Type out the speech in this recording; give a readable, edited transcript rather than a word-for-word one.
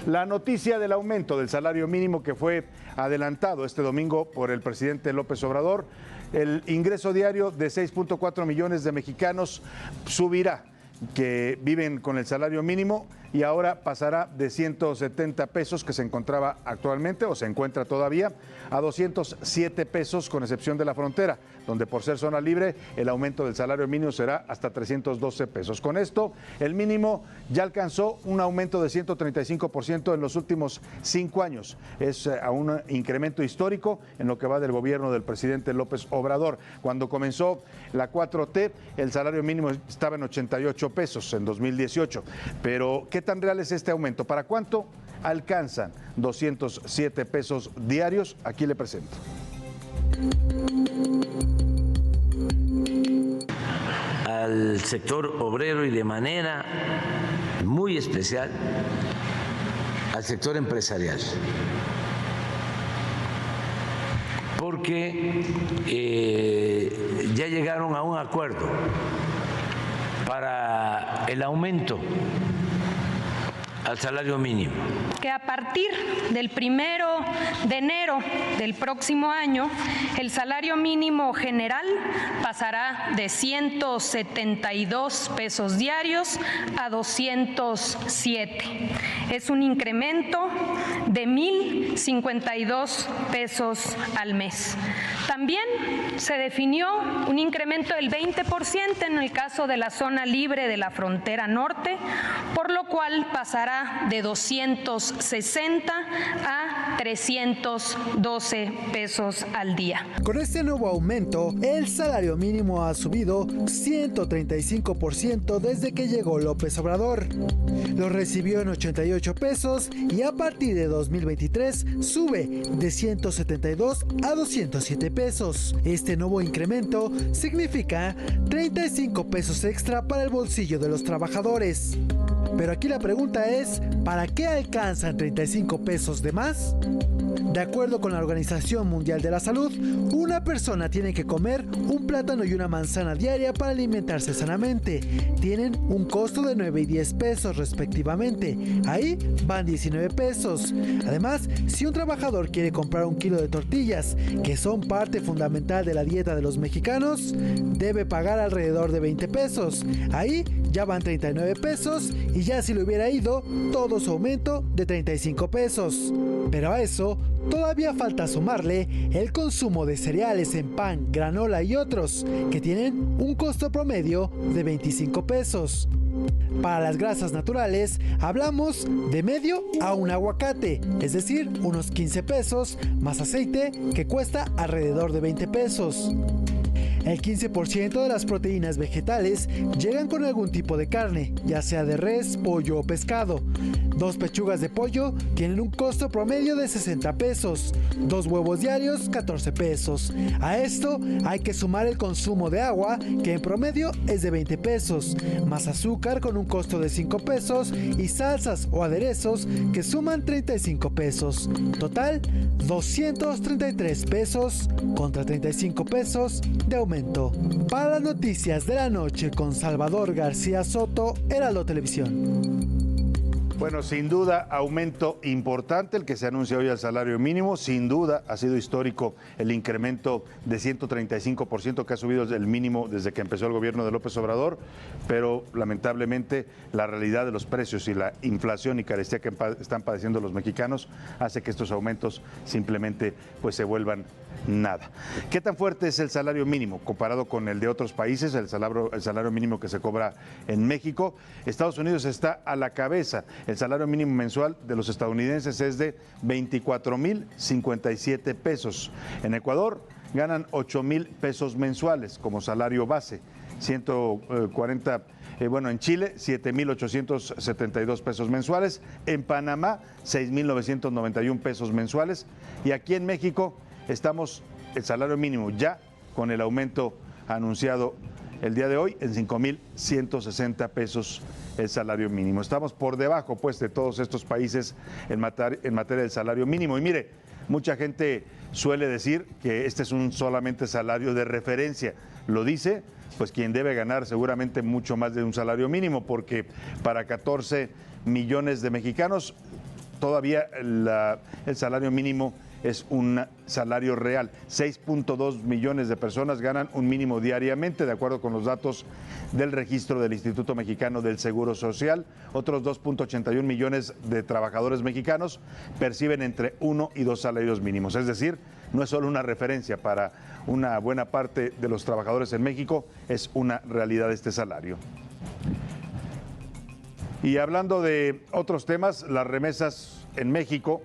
La noticia del aumento del salario mínimo que fue adelantado este domingo por el presidente López Obrador, el ingreso diario de 6.4 millones de mexicanos subirá, que viven con el salario mínimo, y ahora pasará de 170 pesos que se encontraba actualmente o se encuentra todavía a 207 pesos con excepción de la frontera, donde por ser zona libre el aumento del salario mínimo será hasta 312 pesos. Con esto el mínimo ya alcanzó un aumento de 135% en los últimos 5 años. Es un incremento histórico en lo que va del gobierno del presidente López Obrador. Cuando comenzó la 4T el salario mínimo estaba en 88 pesos en 2018, pero ¿qué tan real es este aumento? ¿Para cuánto alcanzan 207 pesos diarios? Aquí le presento. Al sector obrero y de manera muy especial al sector empresarial, porque ya llegaron a un acuerdo para el aumento al salario mínimo. Que a partir del 1 de enero del próximo año, el salario mínimo general pasará de 172 pesos diarios a 207. Es un incremento de 1,052 pesos al mes. También se definió un incremento del 20% en el caso de la zona libre de la frontera norte, por lo cual pasará de 260 a 312 pesos al día. Con este nuevo aumento, el salario mínimo ha subido 135% desde que llegó López Obrador. Lo recibió en 88 pesos y a partir de 2023 sube de 172 a 207 pesos. Este nuevo incremento significa 35 pesos extra para el bolsillo de los trabajadores. Pero aquí la pregunta es, ¿para qué alcanzan 35 pesos de más? De acuerdo con la Organización Mundial de la Salud, una persona tiene que comer un plátano y una manzana diaria para alimentarse sanamente. Tienen un costo de 9 y 10 pesos respectivamente. Ahí van 19 pesos. Además, si un trabajador quiere comprar 1 kilo de tortillas, que son parte fundamental de la dieta de los mexicanos, debe pagar alrededor de 20 pesos. Ahí ya van 39 pesos y ya si le hubiera ido, todo su aumento de 35 pesos. Pero a eso todavía falta sumarle el consumo de cereales en pan, granola y otros, que tienen un costo promedio de 25 pesos. Para las grasas naturales, hablamos de medio a un aguacate, es decir, unos 15 pesos, más aceite, que cuesta alrededor de 20 pesos. El 15% de las proteínas vegetales llegan con algún tipo de carne, ya sea de res, pollo o pescado. 2 pechugas de pollo tienen un costo promedio de 60 pesos, 2 huevos diarios 14 pesos. A esto hay que sumar el consumo de agua, que en promedio es de 20 pesos, más azúcar con un costo de 5 pesos y salsas o aderezos que suman 35 pesos. Total, 233 pesos contra 35 pesos de aumento. Para las noticias de la noche con Salvador García Soto, Heraldo Televisión. Bueno, sin duda, aumento importante el que se anuncia hoy al salario mínimo. Sin duda, ha sido histórico el incremento de 135% que ha subido el mínimo desde que empezó el gobierno de López Obrador, pero lamentablemente la realidad de los precios y la inflación y carestía que están padeciendo los mexicanos hace que estos aumentos simplemente pues se vuelvan nada. ¿Qué tan fuerte es el salario mínimo comparado con el de otros países, el salario mínimo que se cobra en México? Estados Unidos está a la cabeza. El salario mínimo mensual de los estadounidenses es de 24,057 pesos. En Ecuador ganan 8,000 pesos mensuales como salario base. 140, en Chile 7,872 pesos mensuales. En Panamá 6,991 pesos mensuales. Y aquí en México estamos el salario mínimo ya con el aumento anunciado el día de hoy en 5,160 pesos el salario mínimo. Estamos por debajo pues de todos estos países en materia del salario mínimo. Y mire, mucha gente suele decir que este es un solamente salario de referencia. Lo dice pues quien debe ganar seguramente mucho más de un salario mínimo, porque para 14 millones de mexicanos todavía el salario mínimo es un salario real. 6.2 millones de personas ganan un mínimo diariamente, de acuerdo con los datos del registro del Instituto Mexicano del Seguro Social. Otros 2.81 millones de trabajadores mexicanos perciben entre 1 y 2 salarios mínimos. Es decir, no es solo una referencia para una buena parte de los trabajadores en México, es una realidad este salario. Y hablando de otros temas, las remesas en México